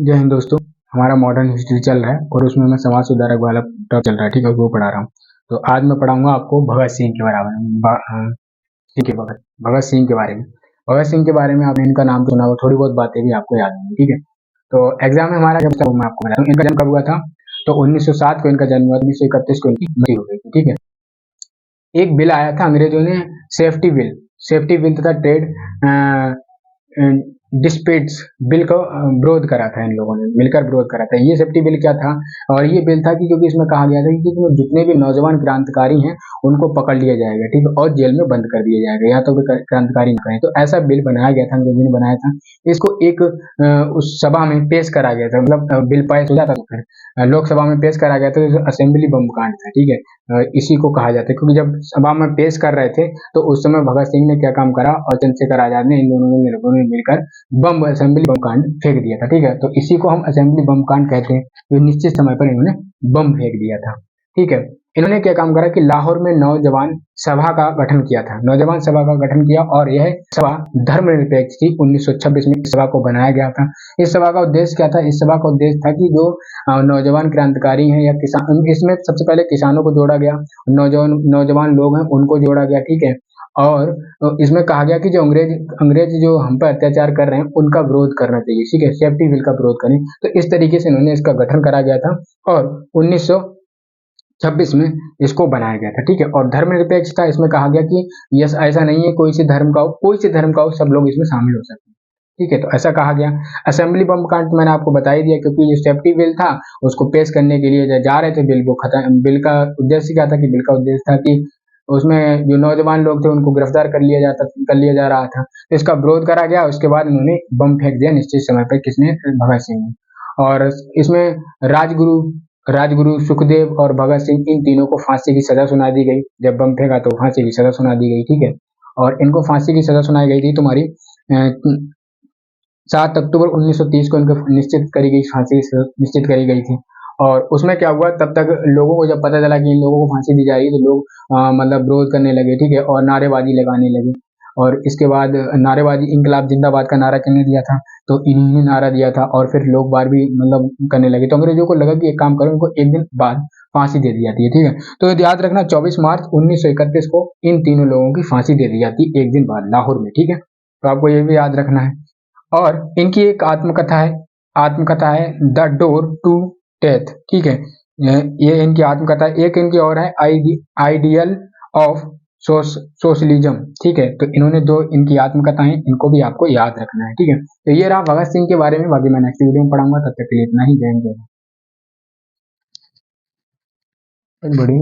जय हिंद दोस्तों। हमारा मॉडर्न हिस्ट्री चल रहा है और उसमें मैं समाज सुधारक वाला टॉप चल रहा है, ठीक है, वो पढ़ा रहा हूँ। तो आज मैं पढ़ाऊंगा आपको भगत सिंह के बारे में। ठीक है, भगत सिंह के बारे में। भगत सिंह के बारे में आपने इनका नाम तो सुना होगा, थोड़ी बहुत बातें भी आपको याद होंगी, ठीक है। तो एग्जाम में हमारा जब मैं आपको बताऊँ इनका जन्म कब हुआ था। तो 1907 को इनका जन्म हुआ, 1931 को इनकी मृत्यु हो गई थी, ठीक है। एक बिल आया था अंग्रेजों ने, सेफ्टी बिल तथा ट्रेड डिस्प्यूट्स बिल को विरोध करा था। इन लोगों ने मिलकर विरोध करा था। ये सेफ्टी बिल क्या था? और ये बिल था कि क्योंकि इसमें कहा गया था कि जितने भी नौजवान क्रांतिकारी हैं उनको पकड़ लिया जाएगा, ठीक है, और जेल में बंद कर दिया जाएगा या तो क्रांतिकारी न करें। तो ऐसा बिल बनाया गया था, अंग्रेजों ने बनाया था। इसको एक उस सभा में पेश करा गया था, मतलब बिल पास हो जाता तो फिर लोकसभा में पेश करा गया था। तो असेंबली बम कांड था, ठीक है। इसी को कहा जाता है, क्योंकि जब सभा में पेश कर रहे थे तो उस समय भगत सिंह ने क्या काम करा और चंद्रशेखर आजाद ने, इन दोनों ने मिलकर बम असेंबली बम कांड फेंक दिया था, ठीक है। तो इसी को हम असेंबली बम कांड कहते हैं। जो निश्चित समय पर इन्होंने बम फेंक दिया था, ठीक है। इन्होंने क्या काम करा कि लाहौर में नौजवान सभा का गठन किया था, नौजवान सभा का गठन किया, और यह सभा धर्मनिरपेक्ष थी। 1926 में इस सभा को बनाया गया था। इस सभा का उद्देश्य क्या था? इस सभा का उद्देश्य था कि जो नौजवान क्रांतिकारी हैं या किसान, इसमें सबसे पहले किसानों को जोड़ा गया, नौजवान लोग हैं उनको जोड़ा गया, ठीक है। और इसमें कहा गया कि जो अंग्रेज जो हम पर अत्याचार कर रहे हैं उनका विरोध करना चाहिए, ठीक है, सेफ्टी बिल का विरोध करें। तो इस तरीके से इन्होंने इसका गठन करा गया था और 1926 में इसको बनाया गया था, ठीक है। और धर्मनिरपेक्षता इसमें कहा गया कि यस, ऐसा नहीं है कोई से धर्म का हो, कोई से धर्म का हो, सब लोग इसमें शामिल हो सकते हैं, ठीक है। तो ऐसा कहा गया। असेंबली बम कांड मैंने आपको बता ही दिया, क्योंकि जो सेफ्टी बिल था उसको पेश करने के लिए जा रहे थे, बिल को खत्म, बिल का उद्देश्य क्या था कि बिल का उद्देश्य था कि उसमें जो नौजवान लोग थे उनको गिरफ्तार कर लिया जा रहा था। तो इसका विरोध करा गया। उसके बाद उन्होंने बम फेंक दिया निश्चित समय पर। किसने? भगत सिंह ने। और इसमें राजगुरु राजगुरु सुखदेव और भगत सिंह, इन तीनों को फांसी की सजा सुना दी गई। जब बम फेंका तो फांसी की सजा सुना दी गई, ठीक है। और इनको फांसी की सजा सुनाई गई थी तुम्हारी 7 अक्टूबर 1930 को इनको निश्चित करी गई, फांसी निश्चित करी गई थी। और उसमें क्या हुआ, तब तक लोगों को जब पता चला कि इन लोगों को फांसी दी जा रही है तो लोग मतलब विरोध करने लगे, ठीक है, और नारेबाजी लगाने लगे। और इसके बाद नारेबाजी, इंकलाब जिंदाबाद का नारा किसने दिया था? तो इन्हीं नारा दिया था। और फिर लोग बार भी मतलब करने लगे। तो अंग्रेजों को लगा कि एक काम करो, इनको एक दिन बाद फांसी दे दी जाती है, ठीक है। तो याद रखना 24 मार्च 1931 को इन तीनों लोगों की फांसी दे दी जाती है, एक दिन बाद लाहौर में, ठीक है। तो आपको ये भी याद रखना है। और इनकी एक आत्मकथा है द डोर टू डेथ, ठीक है। ये इनकी आत्मकथा है। एक इनकी और है आइडियल ऑफ सोशलिज्म, ठीक है। तो इन्होंने दो इनकी आत्मकथाएं, इनको भी आपको याद रखना है, ठीक है। तो ये रहा भगत सिंह के बारे में। बाकी मैं नेक्स्ट वीडियो में पढ़ाऊंगा। तब तक के लिए इतना ही। जय हिंद। बड़ी